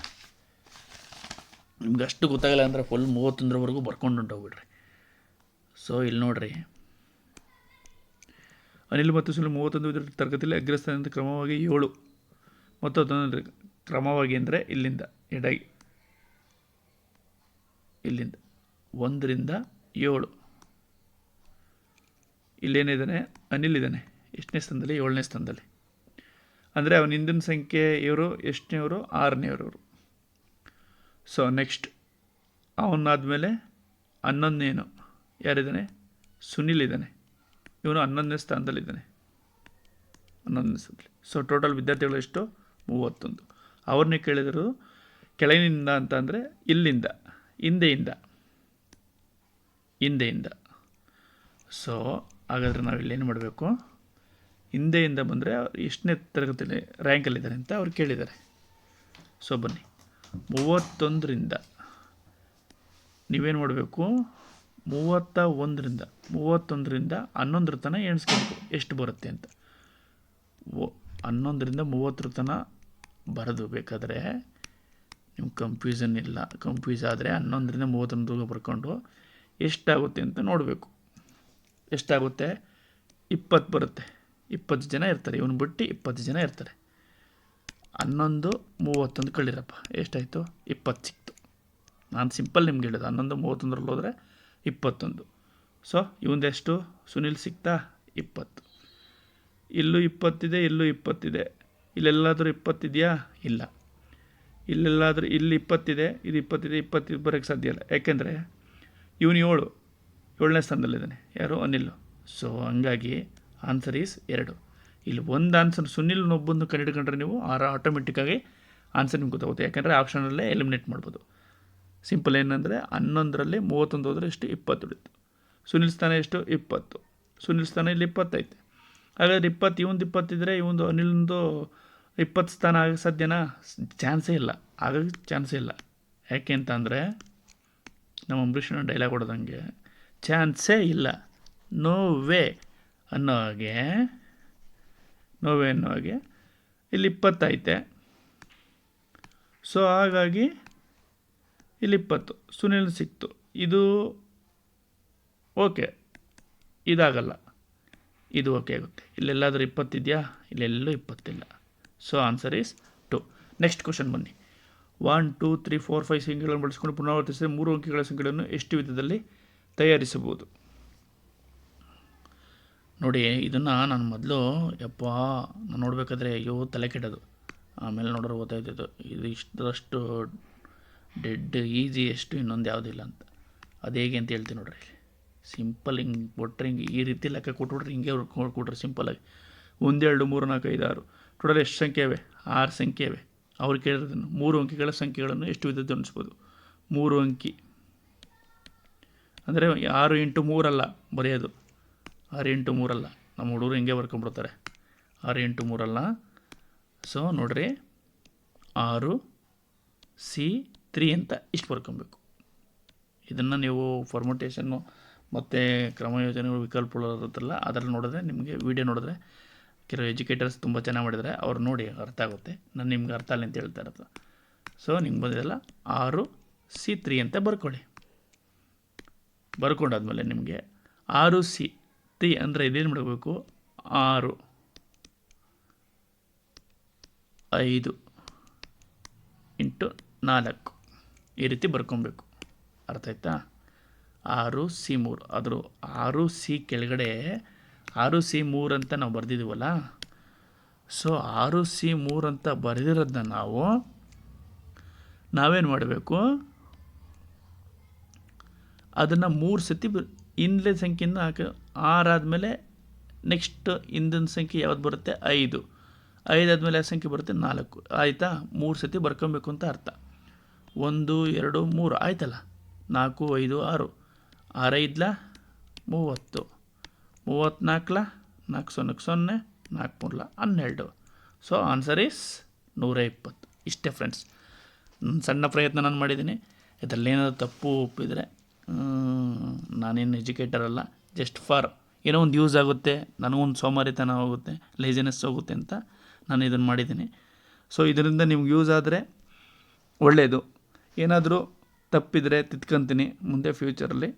ನಿಮ್ಗೆ ಅಷ್ಟು ಗೊತ್ತಾಗಲ್ಲ ಅಂದರೆ ಫುಲ್ 31ರವರೆಗೂ ಬರ್ಕೊಂಡು ಹೊಂಟೋಗ್ಬಿಡ್ರಿ. ಸೊ ಇಲ್ಲಿ ನೋಡ್ರಿ, ಅನಿಲ್ ಮತ್ತು ಸುನಿಲ್ 31 ತರಗತಿಯಲ್ಲಿ ಅಗ್ರಸ್ಥಾನದಿಂದ ಕ್ರಮವಾಗಿ 7 ಮತ್ತು 11 ಕ್ರಮವಾಗಿ ಅಂದರೆ ಇಲ್ಲಿಂದ ಎಡಗಿ, ಇಲ್ಲಿಂದ 1ರಿಂದ 7. ಇಲ್ಲೇನಿದ್ದಾನೆ? ಅನಿಲ್ ಇದ್ದಾನೆ ಎಷ್ಟನೇ ಸ್ಥಾನದಲ್ಲಿ? 7ನೇ ಸ್ಥಾನದಲ್ಲಿ. ಅಂದರೆ ಅವನ ಹಿಂದಿನ ಸಂಖ್ಯೆ ಇವರು ಎಷ್ಟನೇವರು? 6ನೇವರು. ಸೊ ನೆಕ್ಸ್ಟ್ ಅವನಾದಮೇಲೆ 11ನೇನು ಯಾರಿದ್ದಾನೆ? ಸುನಿಲ್ ಇದ್ದಾನೆ. ಇವನು 11ನೇ ಸ್ಥಾನದಲ್ಲಿದ್ದಾನೆ, 11ನೇ ಸ್ಥಾನದಲ್ಲಿ. ಸೊ ಟೋಟಲ್ ವಿದ್ಯಾರ್ಥಿಗಳು ಎಷ್ಟು? 31. ಅವ್ರನ್ನೇ ಕೇಳಿದರು ಕೆಳಗಿನಿಂದ ಅಂತ ಅಂದರೆ ಇಲ್ಲಿಂದ, ಹಿಂದೆಯಿಂದ. ಸೊ ಹಾಗಾದರೆ ನಾವು ಇಲ್ಲೇನು ಮಾಡಬೇಕು? ಹಿಂದೆಯಿಂದ ಬಂದರೆ ಎಷ್ಟನೇ ತರಗತಿಯಲ್ಲಿ ರ್ಯಾಂಕಲ್ಲಿದ್ದಾರೆ ಅಂತ ಅವ್ರು ಕೇಳಿದ್ದಾರೆ. ಸೊ ಬನ್ನಿ, 31ರಿಂದ ನೀವೇನು ಮಾಡಬೇಕು? 31ರಿಂದ 11ರ ತನಕ ಎಣಿಸ್ಕೋಬೇಕು ಎಷ್ಟು ಬರುತ್ತೆ ಅಂತ. 11ರಿಂದ 30 ತನಕ ಬರೆದು ಬೇಕಾದರೆ ನಿಮ್ಗೆ ಕನ್ಫ್ಯೂಸ್ ಆದರೆ 11ರಿಂದ 30 ಬರ್ಕೊಂಡು ಎಷ್ಟಾಗುತ್ತೆ ಅಂತ ನೋಡಬೇಕು. ಎಷ್ಟಾಗುತ್ತೆ? 20 ಬರುತ್ತೆ. 20 ಜನ ಇರ್ತಾರೆ, ಇವನು ಬಿಟ್ಟು 20 ಜನ ಇರ್ತಾರೆ. 11 31 ಕಳಿರಪ್ಪ, ಎಷ್ಟಾಯಿತು? 20 ಸಿಕ್ತು. ನಾನು ಸಿಂಪಲ್ ನಿಮ್ಗೆ ಹೇಳಿದೆ, 11 31ರಲ್ಲಿ ಹೋದರೆ 21. ಸೊ ಇವಂದೆಷ್ಟು? ಸುನಿಲ್ ಸಿಕ್ತಾ? 20. ಇಲ್ಲೂ 20 ಇದೆ, ಇಲ್ಲೂ 20 ಇದೆ. ಇಲ್ಲೆಲ್ಲಾದರೂ 20 ಇದೆಯಾ? ಇಲ್ಲ. ಇಲ್ಲೆಲ್ಲಾದರೂ ಇಲ್ಲಿ 20 ಇದೆ, ಇದು 20 ಇದೆ, 20 ಬರೋಕ್ಕೆ ಸಾಧ್ಯ ಇಲ್ಲ. ಯಾಕೆಂದರೆ ಇವನು 7ನೇ ಸ್ಥಾನದಲ್ಲಿದ್ದಾನೆ. ಯಾರು? ಅನಿಲ್. ಸೊ ಹಂಗಾಗಿ ಆನ್ಸರ್ ಈಸ್ 2. ಇಲ್ಲಿ ಒಂದು ಆನ್ಸರ್ ಸುನಿಲ್ನೊಬ್ಬಂದು ಕಂಡುಹಿಡ್ಕೊಂಡ್ರೆ ನೀವು ಆಟೋಮೆಟಿಕ್ಕಾಗಿ ಆನ್ಸರ್ ನಿಮ್ಗೆ ಗೊತ್ತಾಗುತ್ತೆ. ಯಾಕೆಂದರೆ ಆಪ್ಷನಲ್ಲೇ ಎಲಿಮಿನೇಟ್ ಮಾಡ್ಬೋದು. ಸಿಂಪಲ್ ಏನಂದರೆ 11ರಲ್ಲಿ 31 ಹೋದರೆ ಎಷ್ಟು? 20 ಉಳಿತು. ಸುನಿಲ್ ಸ್ಥಾನ ಎಷ್ಟು? 20. ಸುನಿಲ್ ಸ್ಥಾನ ಇಲ್ಲಿ 20 ಐತೆ. ಹಾಗಾದರೆ 20 ಇವಂದು 20 ಇದ್ದರೆ ಇವಂದು ಅನಿಲ್ದು 20 ಸ್ಥಾನ ಆಗೋಕ್ಕೆ ಸಾಧ್ಯನಾ? ಚಾನ್ಸೇ ಇಲ್ಲ, ಆಗೋಕ್ಕೆ ಚಾನ್ಸೇ ಇಲ್ಲ. ಯಾಕೆ ಅಂತ ಅಂದರೆ ನಮ್ಮ ಅಂಬರೀಷನ ಡೈಲಾಗ್ ಹೊಡೆದಂಗೆ ಚಾನ್ಸೇ ಇಲ್ಲ, ನೋ ವೇ ಅನ್ನೋ ಹಾಗೆ ಇಲ್ಲಿ 20 ಐತೆ. ಸೊ ಹಾಗಾಗಿ ಇಲ್ಲಿ 20 ಸುನಿಲ್ ಸಿಕ್ತು. ಇದು ಓಕೆ, ಇದಾಗಲ್ಲ, ಇದು ಓಕೆ ಆಗುತ್ತೆ. ಇಲ್ಲೆಲ್ಲಾದರೂ 20 ಇದೆಯಾ? ಇಲ್ಲೆಲ್ಲೂ 20 ಇಲ್ಲ. So answer is 2. Next question ಬನ್ನಿ. 1 2 3 4 5 ಸಂಖ್ಯೆಗಳನ್ನು ಬಳಸಿಕೊಂಡು ಪುನರಾವರ್ತಿಸಿದರೆ 3 ಅಂಕಿಗಳ ಸಂಖ್ಯೆಗಳನ್ನು ಎಷ್ಟು ವಿಧದಲ್ಲಿ ತಯಾರಿಸಬಹುದು? ನೋಡಿ, ಇದನ್ನು ನಾನು ಮೊದಲು ನಾನು ನೋಡಬೇಕಾದ್ರೆ ಅಯ್ಯೋ ತಲೆ ಕೆಟ್ಟದು. ಆಮೇಲೆ ನೋಡ್ರೆ ಗೊತ್ತಾಯ್ತದು ಇದು ಇಷ್ಟರಷ್ಟು ಡೆಡ್ ಈಸಿ, ಎಷ್ಟು ಇನ್ನೊಂದು ಯಾವುದಿಲ್ಲ ಅಂತ. ಅದು ಹೇಗೆ ಅಂತ ಹೇಳ್ತೀನಿ ನೋಡ್ರಿ. ಸಿಂಪಲ್ ಹಿಂಗೆ ಕೊಟ್ರೆ ಹಿಂಗೆ ಈ ರೀತಿ ಲೆಕ್ಕ ಕೊಟ್ಬಿಟ್ರೆ ಹಿಂಗೆ ಕೊಟ್ರೆ ಸಿಂಪಲಾಗಿ 1 2 3 4 5 6 ಟೋಟಲ್ ಎಷ್ಟು ಸಂಖ್ಯೆ ಇವೆ? 6 ಸಂಖ್ಯೆ ಇವೆ. ಅವ್ರು ಕೇಳಿರೋದನ್ನು 3 ಅಂಕಿಗಳ ಸಂಖ್ಯೆಗಳನ್ನು ಎಷ್ಟು ವಿಧದಲ್ಲಿ ಅನಿಸ್ಬೋದು? 3 ಅಂಕಿ ಅಂದರೆ 6 × 3 ಅಲ್ಲ ಬರೆಯೋದು, 6 × 3 ಅಲ್ಲ. ನಮ್ಮ ಹುಡುಗರು ಹಿಂಗೆ ಬರ್ಕೊಂಡ್ಬಿಡ್ತಾರೆ, 6 × 3 ಅಲ್ಲ. ಸೊ ನೋಡ್ರಿ, 6C3 ಅಂತ ಇಷ್ಟು ಬರ್ಕೊಬೇಕು. ಇದನ್ನು ನೀವು ಫಾರ್ಮುಟೇಷನ್ನು ಮತ್ತು ಕ್ರಮಯೋಜನೆಗಳು ವಿಕಲ್ಪಗಳು ಇರುತ್ತಲ್ಲ, ಅದರಲ್ಲಿ ನೋಡಿದ್ರೆ ನಿಮಗೆ ವಿಡಿಯೋ ನೋಡಿದ್ರೆ ಕೆಲವು ಎಜುಕೇಟರ್ಸ್ ತುಂಬ ಚೆನ್ನಾಗಿ ಮಾಡಿದರೆ ಅವ್ರು ನೋಡಿ ಅರ್ಥ ಆಗುತ್ತೆ. ನಾನು ನಿಮ್ಗೆ ಅರ್ಥ ಆಗಲಿ ಅಂತ ಹೇಳ್ತಾ ಇರೋದು. ಸೊ ನಿಮ್ಗೆ ಬಂದಿದೆಲ್ಲ 6C3 ಅಂತ ಬರ್ಕೊಳ್ಳಿ. ಬರ್ಕೊಂಡಾದ್ಮೇಲೆ ನಿಮಗೆ 6C3 ಅಂದರೆ ಇದೇನು ಮಾಡಬೇಕು? 6 5 × 4 ಈ ರೀತಿ ಬರ್ಕೊಬೇಕು. ಅರ್ಥ ಆಯ್ತಾ? 6C3 ಆದರೂ 6C ಕೆಳಗಡೆ 6C3 ಅಂತ ನಾವು ಬರೆದಿದ್ದೀವಲ್ಲ. ಸೊ 6C3 ಅಂತ ಬರೆದಿರೋದನ್ನ ನಾವೇನು ಮಾಡಬೇಕು? ಅದನ್ನು 3 ಸತಿ ಹಿಂದಿನ ಸಂಖ್ಯೆಯಿಂದ 6 ಆದಮೇಲೆ ನೆಕ್ಸ್ಟ್ ಹಿಂದಿನ ಸಂಖ್ಯೆ ಯಾವ್ದು ಬರುತ್ತೆ? 5 ಆದಮೇಲೆ ಯಾವ ಸಂಖ್ಯೆ ಬರುತ್ತೆ? 4. ಆಯಿತಾ? 3 ಸತಿ ಬರ್ಕೊಬೇಕು ಅಂತ ಅರ್ಥ. 1 2 3 ಆಯ್ತಲ್ಲ. 4 5 6 6 5 30 34 4 0 0 4 3 12. So answer is 120. ಇಷ್ಟೇ ಫ್ರೆಂಡ್ಸ್. ಸಣ್ಣ ಪ್ರಯತ್ನ ನಾನು ಮಾಡಿದ್ದೀನಿ. ಇದರಲ್ಲಿ ಏನಾದರೂ ತಪ್ಪು ಒಪ್ಪಿದರೆ ನಾನೇನು ಎಜುಕೇಟರ್ ಅಲ್ಲ, ಜಸ್ಟ್ ಫಾರ್ ಏನೋ ಒಂದು ಯೂಸ್ ಆಗುತ್ತೆ, ನನಗೊಂದು ಸೋಮಾರಿತನ ಹೋಗುತ್ತೆ, ಲೇಜಿನೆಸ್ ಹೋಗುತ್ತೆ ಅಂತ ನಾನು ಇದನ್ನು ಮಾಡಿದ್ದೀನಿ. ಸೊ ಇದರಿಂದ ನಿಮ್ಗೆ ಯೂಸ್ ಆದರೆ ಒಳ್ಳೆಯದು. ಏನಾದರೂ ತಪ್ಪಿದರೆ ತಿದ್ಕೊಂತೀನಿ, ಮುಂದೆ ಫ್ಯೂಚರಲ್ಲಿ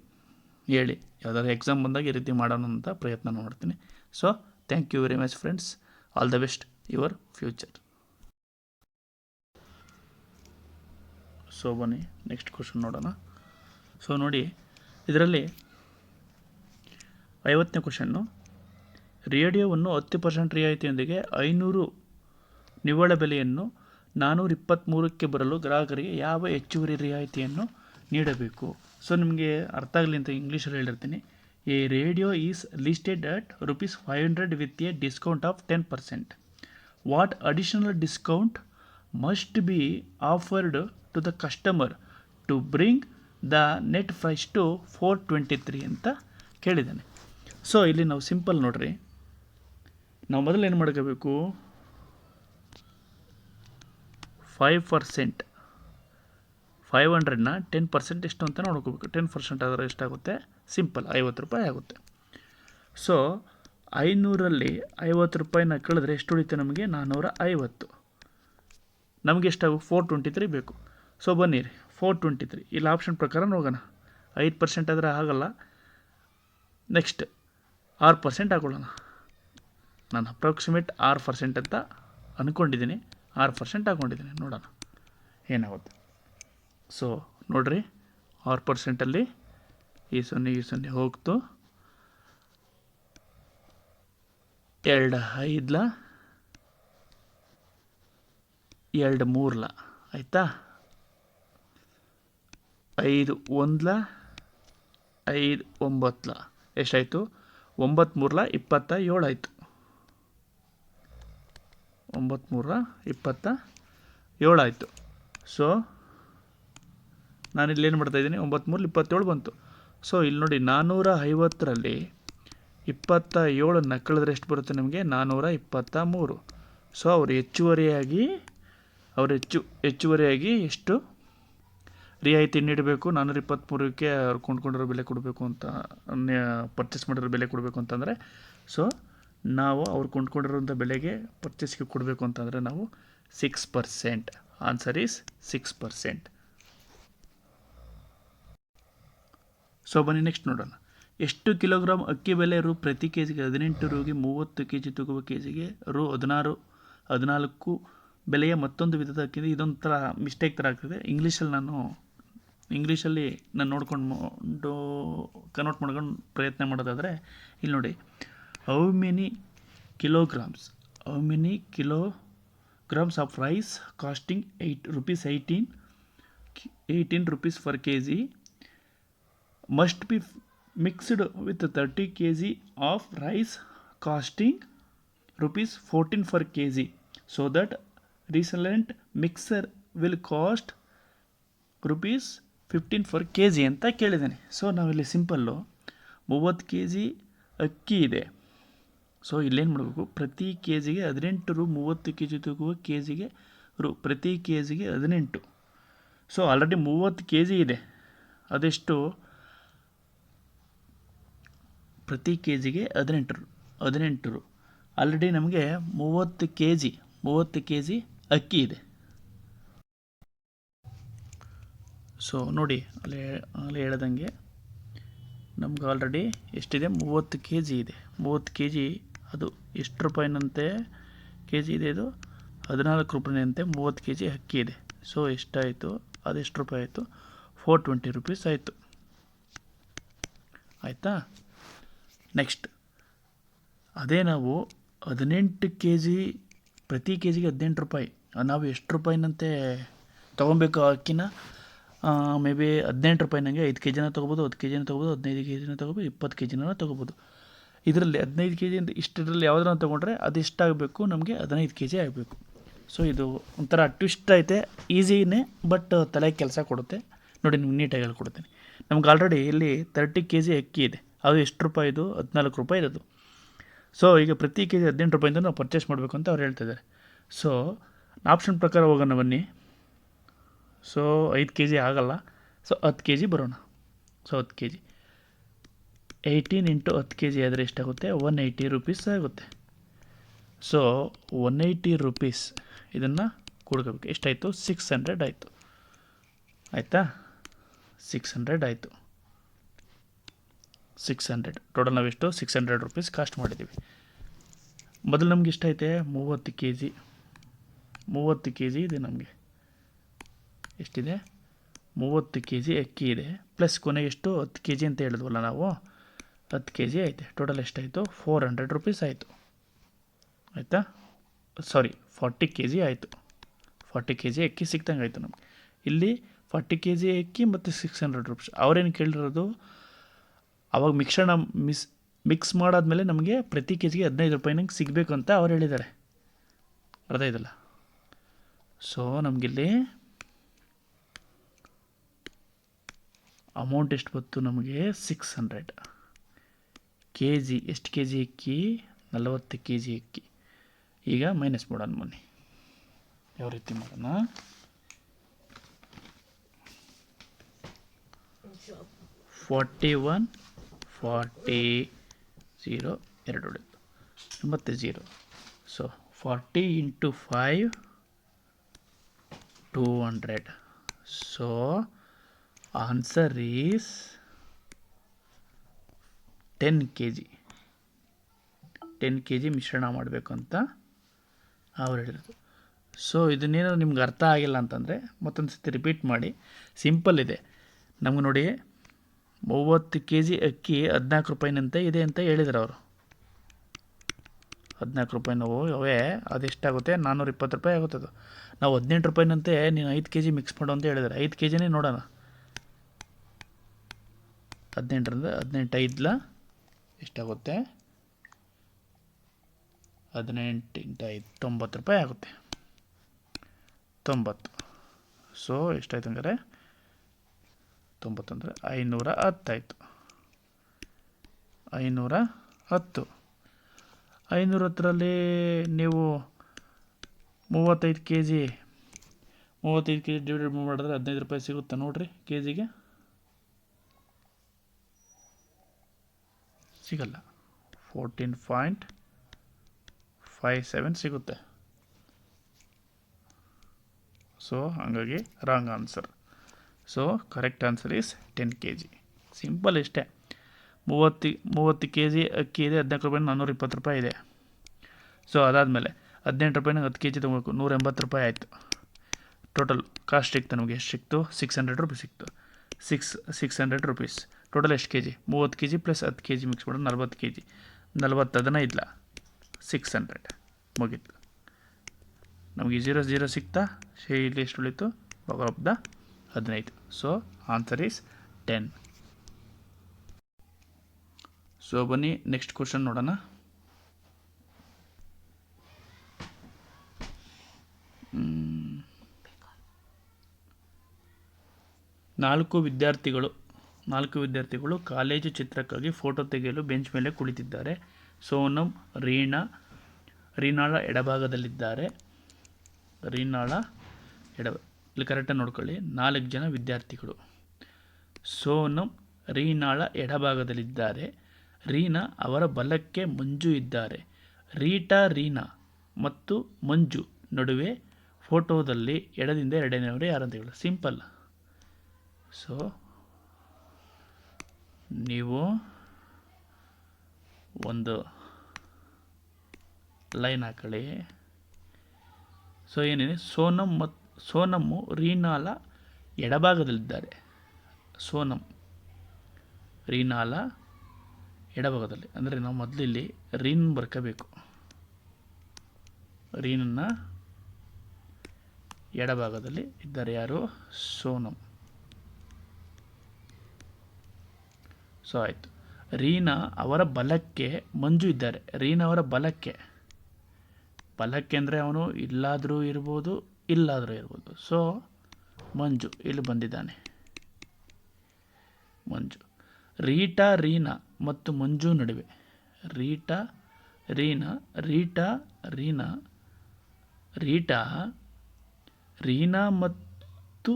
ಹೇಳಿ. ಯಾವುದಾದ್ರು ಎಕ್ಸಾಮ್ ಬಂದಾಗ ಈ ರೀತಿ ಮಾಡೋಣ ಅಂತ ಪ್ರಯತ್ನ ಮಾಡ್ತೀನಿ. So thank you very much friends. All the best your future. So ಬನ್ನಿ ನೆಕ್ಸ್ಟ್ ಕ್ವಶನ್ ನೋಡೋಣ. ಸೊ ನೋಡಿ, ಇದರಲ್ಲಿ 50ನೇ ಕ್ವಶನ್ನು. ರೇಡಿಯೋವನ್ನು 10% ರಿಯಾಯಿತಿಯೊಂದಿಗೆ 500 ನಿವ್ವಳ ಬೆಲೆಯನ್ನು 423ಕ್ಕೆ ಬರಲು ಗ್ರಾಹಕರಿಗೆ ಯಾವ ಹೆಚ್ಚುವರಿ ರಿಯಾಯಿತಿಯನ್ನು ನೀಡಬೇಕು? ಸೊ ನಿಮಗೆ ಅರ್ಥ ಆಗಲಿ ಅಂತ ಇಂಗ್ಲೀಷಲ್ಲಿ ಹೇಳಿರ್ತೀನಿ. A radio is listed at ₹500 with a discount of 10%. What additional discount must be offered to the customer to bring the net price to 423 ಅಂತ ಕೇಳಿದ್ದಾನೆ. ಸೊ ಇಲ್ಲಿ ನಾವು ಸಿಂಪಲ್ ನೋಡ್ರಿ, ನಾವು ಮೊದಲು ಏನು ಮಾಡ್ಕೋಬೇಕು? 5% 500ನ 10% ಎಷ್ಟು ಅಂತ ನೋಡ್ಕೋಬೇಕು. 10% ಆದರೆ ಎಷ್ಟಾಗುತ್ತೆ? ಸಿಂಪಲ್ ₹50 ಆಗುತ್ತೆ. ಸೊ 500ರಲ್ಲಿ ₹50 ಕಳೆದ್ರೆ ಎಷ್ಟು ಉಳಿತು ನಮಗೆ? 450. ನಮಗೆ ಎಷ್ಟಾಗು? 423 ಬೇಕು. ಸೊ ಬನ್ನಿರಿ, 423 ಇಲ್ಲಿ ಆಪ್ಷನ್ ಪ್ರಕಾರ ಹೋಗೋಣ. 5% ಆದರೆ ಆಗಲ್ಲ. ನೆಕ್ಸ್ಟ್ 6% ಹಾಕೊಳ್ಳೋಣ. ನಾನು ಅಪ್ರಾಕ್ಸಿಮೇಟ್ 6% ಅಂತ ಅಂದ್ಕೊಂಡಿದ್ದೀನಿ. 6% ಹಾಕ್ಕೊಂಡಿದ್ದೀನಿ, ನೋಡೋಣ ಏನಾಗುತ್ತೆ. ಸೊ ನೋಡಿರಿ, 6%ಅಲ್ಲಿ ಈ 0 ಹೋಗ್ತು. 2 5 2 3 ಆಯಿತಾ. 5 1 5 9 ಎಷ್ಟಾಯಿತು? 9 3 27 ಆಯಿತು. 9 3 27 ಆಯಿತು. ಸೊ ನಾನಿಲ್ಲಿ ಏನು ಮಾಡ್ತಾಯಿದ್ದೀನಿ, 9 3 27 ಬಂತು. ಸೊ ಇಲ್ಲಿ ನೋಡಿ, 450ರಲ್ಲಿ 27 ಕಳೆದ್ರೆ ಎಷ್ಟು ಬರುತ್ತೆ ನಮಗೆ? 423. ಸೊ ಹೆಚ್ಚುವರಿಯಾಗಿ ಎಷ್ಟು ರಿಯಾಯಿತಿ ನೀಡಬೇಕು? 423ಕ್ಕೆ ಅವ್ರು ಕೊಂಡ್ಕೊಂಡಿರೋ ಬೆಲೆ ಕೊಡಬೇಕು ಅಂತ, ಪರ್ಚೇಸ್ ಮಾಡಿರೋ ಬೆಲೆ ಕೊಡಬೇಕು ಅಂತಂದರೆ, ಸೊ ನಾವು ಅವ್ರು ಕೊಂಡ್ಕೊಂಡಿರೋಂಥ ಬೆಲೆಗೆ ಪರ್ಚೇಸ್ಗೆ ಕೊಡಬೇಕು ಅಂತಂದರೆ ನಾವು 6%. Answer is 6%. ಸೊ ಬನ್ನಿ ನೆಕ್ಸ್ಟ್ ನೋಡೋಣ. ಎಷ್ಟು ಕಿಲೋಗ್ರಾಮ್ ಅಕ್ಕಿ ಬೆಲೆ ರು ಪ್ರತಿ ಕೆ ಜಿಗೆ? 18 ರೂಗೆ 30 ಕೆ ಜಿ ತೂಗುವ ಕೆ ಜಿಗೆ ರು 14 ಬೆಲೆಯ ಮತ್ತೊಂದು ವಿಧದ ಅಕ್ಕಿ. ಇದೊಂಥರ ಮಿಸ್ಟೇಕ್ ಥರ ಆಗ್ತದೆ. ಇಂಗ್ಲೀಷಲ್ಲಿ ನಾನು ನೋಡ್ಕೊಂಡು ಕನ್ವರ್ಟ್ ಮಾಡ್ಕೊಂಡು ಪ್ರಯತ್ನ ಮಾಡೋದಾದರೆ, ಇಲ್ಲಿ ನೋಡಿ, how many kilograms of rice costing ₹18 per K G must be mixed with 30 kg of rice costing ₹14 per kg, so that resultant mixer will cost ₹15 per kg ಅಂತ ಕೇಳಿದ್ದಾನೆ. ಸೊ ನಾವಿಲ್ಲಿ ಸಿಂಪಲ್ಲು 30 ಕೆ ಜಿ ಅಕ್ಕಿ ಇದೆ. ಸೊ ಇಲ್ಲೇನು ಮಾಡಬೇಕು, ಪ್ರತಿ ಕೆ ಜಿಗೆ 18 ರು, 30 ಕೆ ಜಿ ತೂಗುವ ಕೆ ಜಿಗೆ ರು, ಪ್ರತಿ ಕೆ ಜಿಗೆ 18. ಸೊ ಆಲ್ರೆಡಿ 30 ಕೆ ಜಿ ಇದೆ. ಅದೆಷ್ಟು? ಪ್ರತಿ ಕೆ ಜಿಗೆ 18 ರು. ಆಲ್ರೆಡಿ ನಮಗೆ 30 ಕೆ ಜಿ ಅಕ್ಕಿ ಇದೆ. ಸೊ ನೋಡಿ, ಅಲ್ಲಿ ಹೇಳ್ದಂಗೆ ನಮ್ಗೆ ಆಲ್ರೆಡಿ ಎಷ್ಟಿದೆ? 30 ಕೆ ಜಿ ಇದೆ. 30 ಕೆ ಜಿ ಅದು ಎಷ್ಟು ರೂಪಾಯಿನಂತೆ ಕೆ ಜಿ ಇದೆ? ಇದು 14 ರೂಪಾಯಿನಂತೆ 30 ಕೆ ಜಿ ಅಕ್ಕಿ ಇದೆ. ಸೊ ಎಷ್ಟಾಯಿತು? ಅದೆಷ್ಟು ರೂಪಾಯಿ ಆಯಿತು? ₹420 ಆಯಿತು. ಆಯಿತಾ? ನೆಕ್ಸ್ಟ್ ಅದೇ ನಾವು 18 ಕೆ ಜಿ, ಪ್ರತಿ ಕೆ ಜಿಗೆ ₹18. ನಾವು ಎಷ್ಟು ರೂಪಾಯಿನಂತೆ ತೊಗೊಬೇಕು ಅಕ್ಕಿನ? ಮೇ ಬಿ ₹18 5 ಕೆ ಜಿನ ತೊಗೋಬೋದು, 10 ಕೆ ಜಿನ ತೊಗೋಬೋದು, 15 ಕೆ ಜಿನ ತೊಗೋಬೋದು, 20 ಕೆ ಜಿನ ತೊಗೋಬೋದು. ಇದರಲ್ಲಿ 15 ಕೆ ಜಿ ಅಂತ ಇಷ್ಟರಲ್ಲಿ ಯಾವುದನ್ನ ತೊಗೊಂಡ್ರೆ ಅದೆಷ್ಟಾಗಬೇಕು? ನಮಗೆ 15 ಕೆ ಜಿ ಆಗಬೇಕು. ಸೊ ಇದು ಒಂಥರ ಟ್ವಿಸ್ಟ್ ಐತೆ, ಈಸಿನೇ, ಬಟ್ ತಲೆ ಕೆಲಸ ಕೊಡುತ್ತೆ. ನೋಡಿ, ನಿಮ್ಗೆ ನೀಟಾಗಿ ಹೇಳ್ಕೊಡ್ತೀನಿ. ನಮ್ಗೆ ಆಲ್ರೆಡಿ ಇಲ್ಲಿ 30 ಕೆ ಜಿ ಅಕ್ಕಿ ಇದೆ. ಅದು ಎಷ್ಟು ರೂಪಾಯಿ? ಇದು ₹14 ಇರೋದು. ಸೊ ಈಗ ಪ್ರತಿ ಕೆ ಜಿ ₹18 ನಾವು ಪರ್ಚೇಸ್ ಮಾಡಬೇಕು ಅಂತ ಅವ್ರು ಹೇಳ್ತಿದ್ದಾರೆ. ಸೊ ಆಪ್ಷನ್ ಪ್ರಕಾರ ಹೋಗೋಣ ಬನ್ನಿ. ಸೊ 5 ಕೆ ಜಿ ಆಗಲ್ಲ. ಸೊ 10 ಕೆ ಜಿ ಬರೋಣ. So 10 K G 18 × 10 K G ಆದರೆ ಎಷ್ಟಾಗುತ್ತೆ? ₹180 ಆಗುತ್ತೆ. ಸೊ ₹180 ಇದನ್ನು ಕೊಡ್ಕೋಬೇಕು. ಎಷ್ಟಾಯಿತು? 600 ಆಯಿತು. ಆಯಿತಾ? 600 ಆಯಿತು. 600 ಟೋಟಲ್ ನಾವೆಷ್ಟು? ₹600 ಕಾಸ್ಟ್ ಮಾಡಿದ್ದೀವಿ. ಮೊದಲು ನಮ್ಗೆ ಎಷ್ಟೈತೆ? 30 ಕೆ ಜಿ ಇದೆ. ನಮಗೆ ಎಷ್ಟಿದೆ? 30 ಕೆ ಜಿ ಅಕ್ಕಿ ಇದೆ. ಪ್ಲಸ್ ಕೊನೆಗೆ ಎಷ್ಟು? 10 ಕೆ ಜಿ ಅಂತ ಹೇಳಿದ್ವಲ್ಲ ನಾವು, 10 ಕೆ ಜಿ ಐತೆ. ಟೋಟಲ್ ಎಷ್ಟಾಯಿತು? ₹400 ಆಯಿತು. ಆಯಿತಾ? ಸಾರಿ, 40 ಕೆ ಜಿ ಆಯಿತು. 40 ಕೆ ಜಿ ಅಕ್ಕಿ ಸಿಕ್ತಂಗೆ ಆಯಿತು ನಮಗೆ. ಇಲ್ಲಿ 40 ಕೆ ಜಿ ಅಕ್ಕಿ ಮತ್ತು ₹600. ಅವರೇನು ಕೇಳಿರೋದು? ಅವಾಗ ಮಿಕ್ಸ್ ಮಾಡಾದ್ಮೇಲೆ ನಮಗೆ ಪ್ರತಿ ಕೆ ಜಿಗೆ ₹15 ನಂಗೆ ಸಿಗಬೇಕು ಅಂತ ಅವ್ರು ಹೇಳಿದ್ದಾರೆ. ಅರ್ಥ ಇದಲ್ಲ? ಸೊ ನಮಗಿಲ್ಲಿ ಅಮೌಂಟ್ ಎಷ್ಟು ಬಂತು ನಮಗೆ? 600 ಕೆ ಜಿ. ಎಷ್ಟು ಕೆ ಜಿ ಅಕ್ಕಿ? 40 ಕೆ ಜಿ ಅಕ್ಕಿ. ಈಗ ಮೈನಸ್ ಮಾಡೋಣ ಬನ್ನಿ. ಯಾವ ರೀತಿ ಮಾಡೋಣ? 41 40 0 2 ಉಳಿತು, ಮತ್ತು 0. So 40 × 5 200. So answer is 10 K G ಮಿಶ್ರಣ ಮಾಡಬೇಕು ಅಂತ ಅವ್ರು ಹೇಳಿರೋದು. ಸೊ ಇದನ್ನೇನೋ ನಿಮ್ಗೆ ಅರ್ಥ ಆಗಿಲ್ಲ ಅಂತಂದರೆ ಮತ್ತೊಂದು ಸತಿ ರಿಪೀಟ್ ಮಾಡಿ. ಸಿಂಪಲ್ ಇದೆ. ನಮ್ಗೆ ನೋಡಿ 30 ಕೆ ಜಿ ಅಕ್ಕಿ 14 ರೂಪಾಯಿನಂತೆ ಇದೆ ಅಂತ ಹೇಳಿದ್ರು ಅವರು. 14 ರೂಪಾಯಿನವು ಅವೇ ಅದೆಷ್ಟಾಗುತ್ತೆ? 420 ರೂಪಾಯಿ ಆಗುತ್ತೆ. ಅದು ನಾವು 18 ರೂಪಾಯಿನಂತೆ ನೀನು 5 ಕೆ ಜಿ ಮಿಕ್ಸ್ ಮಾಡು ಅಂತ ಹೇಳಿದ್ದಾರೆ. 5 ಕೆ ಜಿನೇ ನೋಡೋಣ. 18 5 ಎಷ್ಟಾಗುತ್ತೆ? 18 × 5 90 ರೂಪಾಯಿ ಆಗುತ್ತೆ. 90. ಸೊ ಎಷ್ಟಾಯ್ತು ಹಂಗಾರೆ? 90 ಅಂದರೆ 510 ಆಯಿತು. 510. 510ರಲ್ಲಿ ನೀವು 35 ಕೆ ಜಿ ಡಿವೈಡೆಡ್ ಮಾಡಿದ್ರೆ 15 ರೂಪಾಯಿ ಸಿಗುತ್ತೆ ನೋಡಿರಿ. ಕೆ ಜಿಗೆ ಸಿಗಲ್ಲ. 14.57 ಸಿಗುತ್ತೆ. ಸೊ ಹಾಗಾಗಿ wrong answer. So correct answer is 10 K G. Simple ಇಷ್ಟೇ. 30 ಕೆ ಜಿ ಅಕ್ಕಿ ಇದೆ. 14 ರೂಪಾಯಿ 420 ರೂಪಾಯಿ ಇದೆ. ಸೊ ಅದಾದಮೇಲೆ 18 ರೂಪಾಯಿನ 10 ಕೆ ಜಿ ತೊಗೋಬೇಕು. 180 ರೂಪಾಯಿ ಆಯಿತು. ಟೋಟಲ್ ಕಾಸ್ಟ್ ಸಿಕ್ತು ನಮಗೆ. ಎಷ್ಟು ಸಿಕ್ತು? 600 ರೂಪೀಸ್ ಸಿಕ್ತು. 600 ರೂಪೀಸ್. ಟೋಟಲ್ ಎಷ್ಟು K G? 30 K G plus 10 K G mix ಮಾಡೋದು 40 ಕೆ ಜಿ. 40 600 ಮುಗೀತು. ನಮಗೆ 0 ಸಿಕ್ತಾ? ಇಲ್ಲಿ ಎಷ್ಟು ಉಳಿತು? Power of the 15. So answer is 10. So ಬನ್ನಿ ನೆಕ್ಸ್ಟ್ ಕ್ವಶನ್ ನೋಡೋಣ. ನಾಲ್ಕು ವಿದ್ಯಾರ್ಥಿಗಳು ಕಾಲೇಜು ಚಿತ್ರಕ್ಕಾಗಿ ಫೋಟೋ ತೆಗೆಯಲು ಬೆಂಚ್ ಮೇಲೆ ಕುಳಿತಿದ್ದಾರೆ. ಸೋನಂ ರೀನಾಳ ಎಡಭಾಗದಲ್ಲಿದ್ದಾರೆ. ಇಲ್ಲಿ ಕರೆಕ್ಟಾಗಿ ನೋಡ್ಕೊಳ್ಳಿ. 4 ಜನ ವಿದ್ಯಾರ್ಥಿಗಳು. ಸೋನಂ ರೀನಾಳ ಎಡಭಾಗದಲ್ಲಿದ್ದಾರೆ. ರೀನಾ ಅವರ ಬಲಕ್ಕೆ ಮಂಜು ಇದ್ದಾರೆ. ರೀನಾ ಮತ್ತು ಮಂಜು ನಡುವೆ ಫೋಟೋದಲ್ಲಿ ಎಡದಿಂದ ಎರಡನೇವರು ಯಾರು ಅಂತ ಹೇಳಿ. ಸಿಂಪಲ್. ಸೊ ನೀವು ಒಂದು ಲೈನ್ ಹಾಕೊಳ್ಳಿ. ಸೊ ಏನಿದೆ? ಸೋನಮ್ಮು ರೀನಾಳ ಎಡಭಾಗದಲ್ಲಿದ್ದಾರೆ. ಸೋನಂ ರೀನಾಳ ಎಡಭಾಗದಲ್ಲಿ ಅಂದರೆ ನಾವು ಮೊದಲು ಇಲ್ಲಿ ರೀನ್ ಬರ್ಕೋಬೇಕು. ರೀನನ್ನು ಎಡಭಾಗದಲ್ಲಿ ಇದ್ದಾರೆ ಯಾರು? ಸೋನಂ. ಸೊ ಆಯಿತು. ರೀನಾ ಅವರ ಬಲಕ್ಕೆ ಮಂಜು ಇದ್ದಾರೆ. ರೀನಾ ಅವರ ಬಲಕ್ಕೆ ಅಂದರೆ ಅವನು ಇಲ್ಲಾದರೂ ಇರ್ಬೋದು, ಇಲ್ಲಾದರೂ ಇರ್ಬೋದು. ಸೊ ಮಂಜು ಇಲ್ಲಿ ಬಂದಿದ್ದಾನೆ. ಮಂಜು. ರೀನಾ ಮತ್ತು ಮಂಜು ನಡುವೆ. ರೀನಾ ಮತ್ತು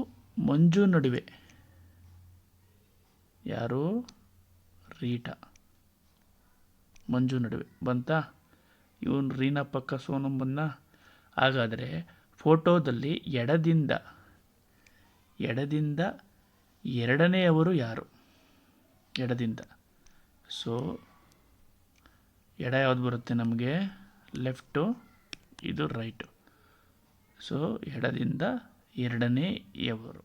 ಮಂಜು ನಡುವೆ ಯಾರು? ಮಂಜು ನಡುವೆ ಬಂತಾ? ಇವನು ರೀನಾ ಪಕ್ಕ ಸೋನಂ ಬಂದ. ಹಾಗಾದರೆ ಫೋಟೋದಲ್ಲಿ ಎಡದಿಂದ ಎರಡನೆಯವರು ಯಾರು? ಎಡದಿಂದ. ಸೊ ಎಡ ಯಾವುದು ಬರುತ್ತೆ ನಮಗೆ? ಲೆಫ್ಟು, ಇದು ರೈಟು. ಸೊ ಎಡದಿಂದ ಎರಡನೆಯವರು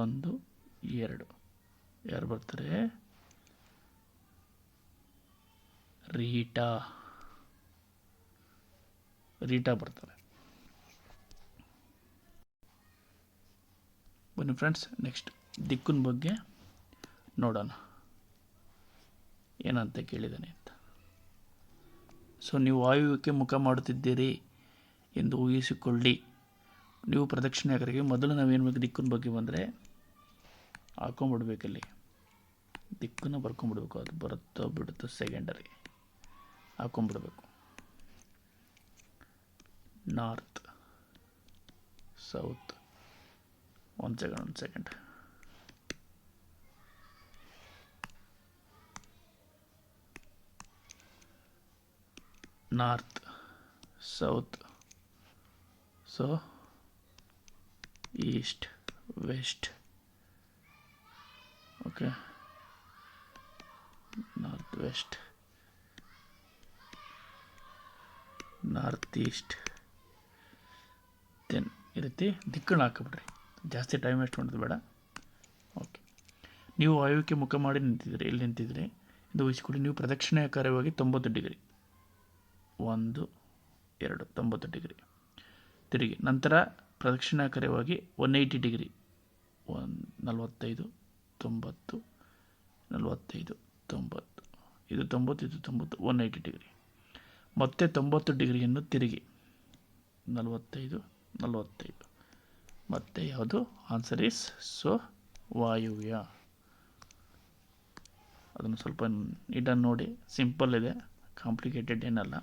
1 2 ಯಾರು ಬರ್ತಾರೆ? ರೀಟಾ ಬರ್ತಾರೆ. ಬನ್ನಿ ಫ್ರೆಂಡ್ಸ್, ನೆಕ್ಸ್ಟ್ ದಿಕ್ಕಿನ ಬಗ್ಗೆ ನೋಡೋಣ ಏನಂತ ಕೇಳಿದ್ದಾನೆ ಅಂತ. ಸೊ ನೀವು ವಾಯುವ್ಯಕ್ಕೆ ಮುಖ ಮಾಡುತ್ತಿದ್ದೀರಿ ಎಂದು ಊಹಿಸಿಕೊಳ್ಳಿ. ನೀವು ಪ್ರದಕ್ಷಿಣೆಗಾರರಿಗೆ ಮೊದಲು ನಾವೇನು ಬೇಕು? ದಿಕ್ಕಿನ ಬಗ್ಗೆ ಬಂದರೆ ಹಾಕೊಂಡ್ಬಿಡ್ಬೇಕಲ್ಲಿ. ದಿಕ್ಕನ್ನು ಬರ್ಕೊಂಡ್ಬಿಡ್ಬೇಕು. ಅದು ಬರುತ್ತೋ ಬಿಡುತ್ತೋ ಸೆಕೆಂಡರಿ. ಹಾಕೊಂಡ್ಬಿಡ್ಬೇಕು. North, south. ಒಂದು second. North, south. So east, west. Okay. North, west, north east, then ಈ ರೀತಿ ದಿಕ್ಕನ್ನು ಹಾಕಿಬಿಡ್ರಿ. ಜಾಸ್ತಿ ಟೈಮ್ ವೇಸ್ಟ್ ಮಾಡೋದು ಬೇಡ. ಓಕೆ, ನೀವು ವಾಯುವ್ಯಕ್ಕೆ ಮುಖ ಮಾಡಿ ನಿಂತಿದ್ದೀರಿ, ಇಲ್ಲಿ ನಿಂತಿದ್ದೀರಿ. ಇದು ಊಹಿಸಿಕೊಳ್ಳಿ, ನೀವು ಪ್ರದಕ್ಷಿಣಾಕಾರವಾಗಿ 90 ಡಿಗ್ರಿ, 1 2 90 ಡಿಗ್ರಿ ತಿರುಗಿ, ನಂತರ ಪ್ರದಕ್ಷಿಣಾಕಾರವಾಗಿ 180 ಡಿಗ್ರಿ, 45 90 45 90, ಇದು 90 ಇದು 90, 180 ಡಿಗ್ರಿ. ಮತ್ತೆ 90 ಡಿಗ್ರಿಯನ್ನು ತಿರುಗಿ 45 45, ಮತ್ತೆ ಯಾವುದು ಆನ್ಸರ್ ಈಸ್ ಸೊ ವಾಯುವ್ಯ. ಅದನ್ನು ಸ್ವಲ್ಪ ನೀಟಾಗಿ ನೋಡಿ, ಸಿಂಪಲ್ ಇದೆ, ಕಾಂಪ್ಲಿಕೇಟೆಡ್ ಏನಲ್ಲ.